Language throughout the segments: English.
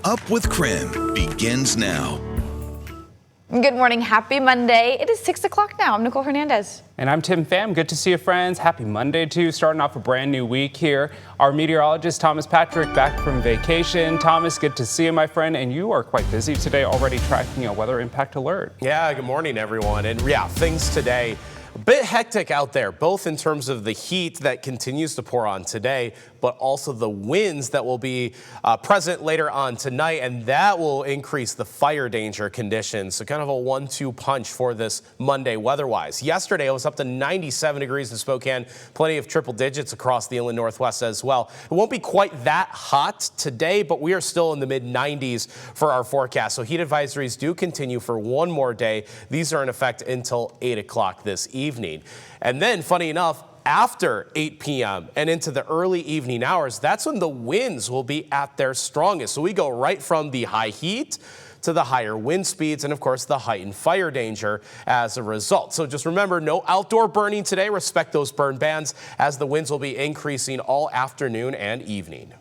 Up with KREM begins now. Good morning. Happy Monday. It is 6 o'clock now. I'm Nicole Hernandez. And I'm Tim Pham. Good to see you, friends. Happy Monday to you. Starting off a brand new week here. Our meteorologist, Thomas Patrick, back from vacation. Thomas, good to see you, my friend. And you are quite busy today, already tracking a weather impact alert. Yeah, good morning, everyone. And yeah, things today a bit hectic out there, both in terms of the heat that continues to pour on today, but also the winds that will be present later on tonight, and that will increase the fire danger conditions. So kind of a 1-2 punch for this Monday weather-wise. Yesterday, it was up to 97 degrees in Spokane, plenty of triple digits across the inland Northwest as well. It won't be quite that hot today, but we are still in the mid-90s for our forecast. So heat advisories do continue for one more day. These are in effect until 8 o'clock this evening. And then, funny enough, after 8 p.m. and into the early evening hours, that's when the winds will be at their strongest. So we go right from the high heat to the higher wind speeds and, of course, the heightened fire danger as a result. So just remember, no outdoor burning today. Respect those burn bans as the winds will be increasing all afternoon and evening.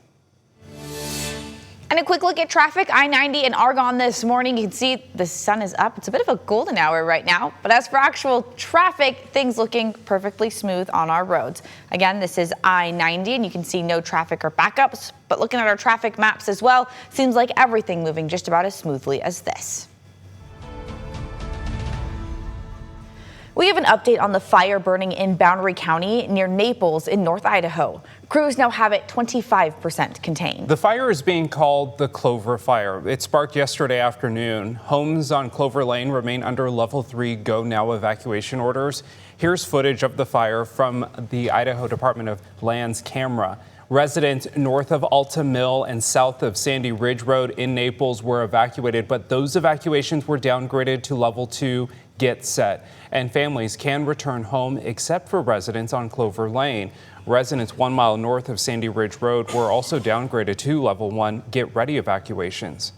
And a quick look at traffic. I-90 in Argonne this morning. You can see the sun is up. It's a bit of a golden hour right now. But as for actual traffic, things looking perfectly smooth on our roads. Again, this is I-90, and you can see no traffic or backups. But looking at our traffic maps as well, seems like everything moving just about as smoothly as this. We have an update on the fire burning in Boundary County near Naples in North Idaho. Crews now have it 25% contained. The fire is being called the Clover Fire. It sparked yesterday afternoon. Homes on Clover Lane remain under level 3 go now evacuation orders. Here's footage of the fire from the Idaho Department of Land's camera. Residents north of Alta Mill and south of Sandy Ridge Road in Naples were evacuated, but those evacuations were downgraded to level 2 get set. And families can return home except for residents on Clover Lane. Residents 1 mile north of Sandy Ridge Road were also downgraded to level 1 get ready evacuations.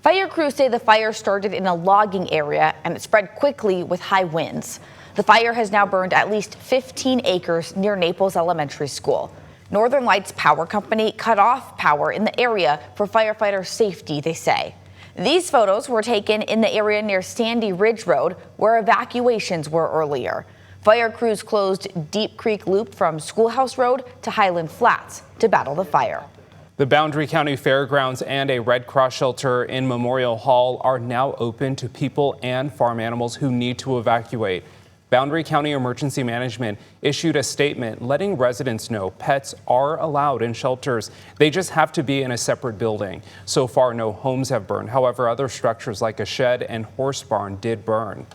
Fire crews say the fire started in a logging area and it spread quickly with high winds. The fire has now burned at least 15 acres near Naples Elementary School. Northern Lights Power Company cut off power in the area for firefighter safety, they say. These photos were taken in the area near Sandy Ridge Road, where evacuations were earlier. Fire crews closed Deep Creek Loop from Schoolhouse Road to Highland Flats to battle the fire. The Boundary County Fairgrounds and a Red Cross shelter in Memorial Hall are now open to people and farm animals who need to evacuate. Boundary County Emergency Management issued a statement letting residents know pets are allowed in shelters. They just have to be in a separate building. So far, no homes have burned. However, other structures like a shed and horse barn did burn.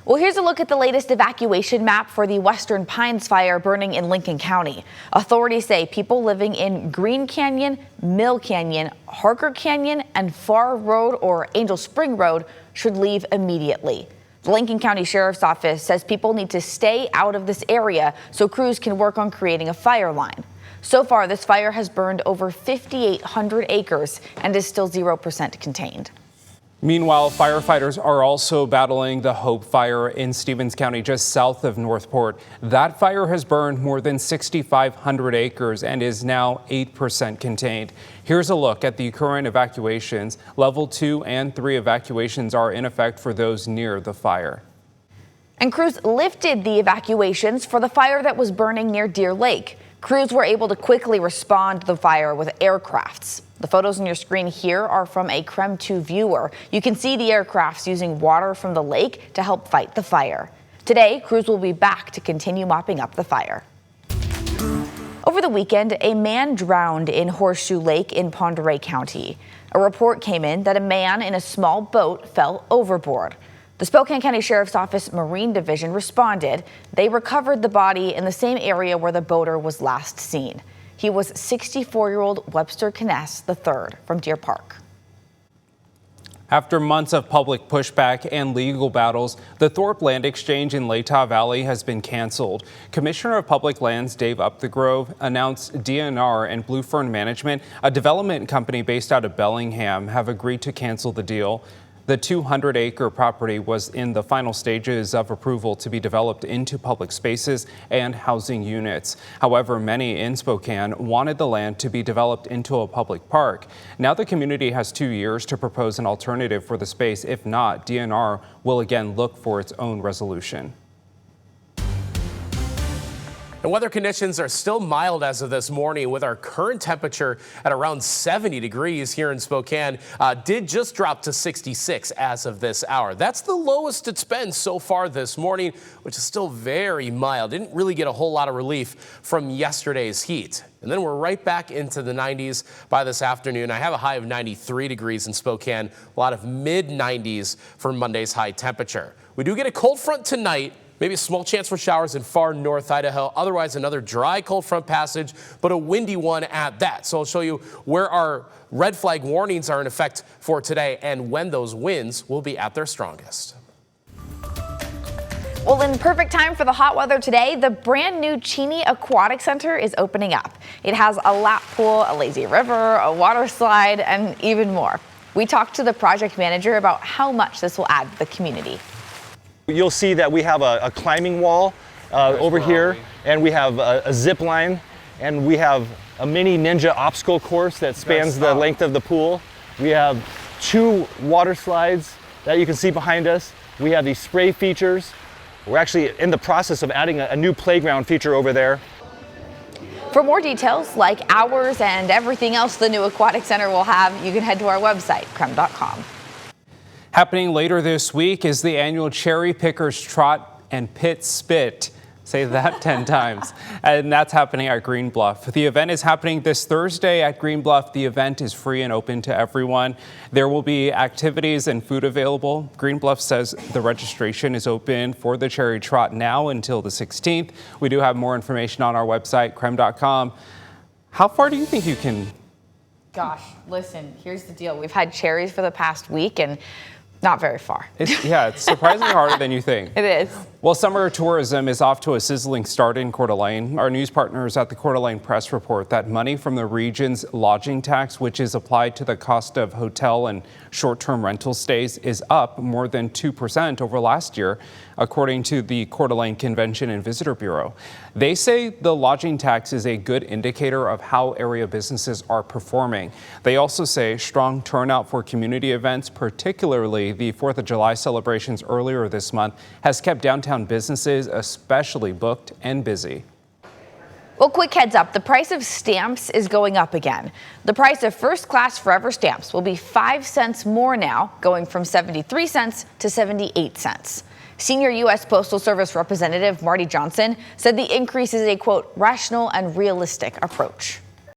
Well, here's a look at the latest evacuation map for the Western Pines fire burning in Lincoln County. Authorities say people living in Green Canyon, Mill Canyon, Harker Canyon, and Far Road or Angel Spring Road should leave immediately. The Lincoln County Sheriff's Office says people need to stay out of this area so crews can work on creating a fire line. So far, this fire has burned over 5,800 acres and is still 0% contained. Meanwhile, firefighters are also battling the Hope Fire in Stevens County, just south of Northport. That fire has burned more than 6,500 acres and is now 8% contained. Here's a look at the current evacuations. Level 2 and 3 evacuations are in effect for those near the fire. And crews lifted the evacuations for the fire that was burning near Deer Lake. Crews were able to quickly respond to the fire with aircrafts. The photos on your screen here are from a KREM 2 viewer. You can see the aircrafts using water from the lake to help fight the fire. Today, crews will be back to continue mopping up the fire. Over the weekend, a man drowned in Horseshoe Lake in Pend Oreille County. A report came in that a man in a small boat fell overboard. The Spokane County Sheriff's Office Marine Division responded. They recovered the body in the same area where the boater was last seen. He was 64-year-old Webster Kness III from Deer Park. After months of public pushback and legal battles, the Thorpe Land Exchange in Latah Valley has been canceled. Commissioner of Public Lands Dave Upthegrove announced DNR and Blue Fern Management, a development company based out of Bellingham, have agreed to cancel the deal. The 200-acre property was in the final stages of approval to be developed into public spaces and housing units. However, many in Spokane wanted the land to be developed into a public park. Now the community has 2 years to propose an alternative for the space. If not, DNR will again look for its own resolution. And weather conditions are still mild as of this morning, with our current temperature at around 70 degrees here in Spokane. Did just drop to 66 as of this hour. That's the lowest it's been so far this morning, which is still very mild. Didn't really get a whole lot of relief from yesterday's heat. And then we're right back into the 90s by this afternoon. I have a high of 93 degrees in Spokane, a lot of mid 90s for Monday's high temperature. We do get a cold front tonight. Maybe a small chance for showers in far north Idaho. Otherwise, another dry cold front passage, but a windy one at that. So I'll show you where our red flag warnings are in effect for today and when those winds will be at their strongest. Well, in perfect time for the hot weather today, the brand new Cheney Aquatic Center is opening up. It has a lap pool, a lazy river, a water slide, and even more. We talked to the project manager about how much this will add to the community. You'll see that we have a climbing wall over here, and we have a zip line, and we have a mini ninja obstacle course that spans the length of the pool. We have 2 water slides that you can see behind us. We have these spray features. We're actually in the process of adding a new playground feature over there. For more details, like hours and everything else the new Aquatic Center will have, you can head to our website, KREM.com. Happening later this week is the annual Cherry Pickers Trot and Pit Spit. Say that 10 times. And that's happening at Green Bluff. The event is happening this Thursday at Green Bluff. The event is free and open to everyone. There will be activities and food available. Green Bluff says the registration is open for the Cherry Trot now until the 16th. We do have more information on our website, KREM.com. How far do you think you can? Gosh, listen, here's the deal. We've had cherries for the past week and not very far. It's surprisingly harder than you think. It is. Well, summer tourism is off to a sizzling start in Coeur d'Alene. Our news partners at the Coeur d'Alene Press report that money from the region's lodging tax, which is applied to the cost of hotel and short-term rental stays, is up more than 2% over last year, according to the Coeur d'Alene Convention and Visitor Bureau. They say the lodging tax is a good indicator of how area businesses are performing. They also say strong turnout for community events, particularly the 4th of July celebrations earlier this month, has kept downtown businesses especially booked and busy. Well, quick heads up, the price of stamps is going up again. The price of first-class Forever stamps will be 5 cents more now, going from 73 cents to 78 cents. Senior U.S. Postal Service Representative Marty Johnson said the increase is a, quote, rational and realistic approach.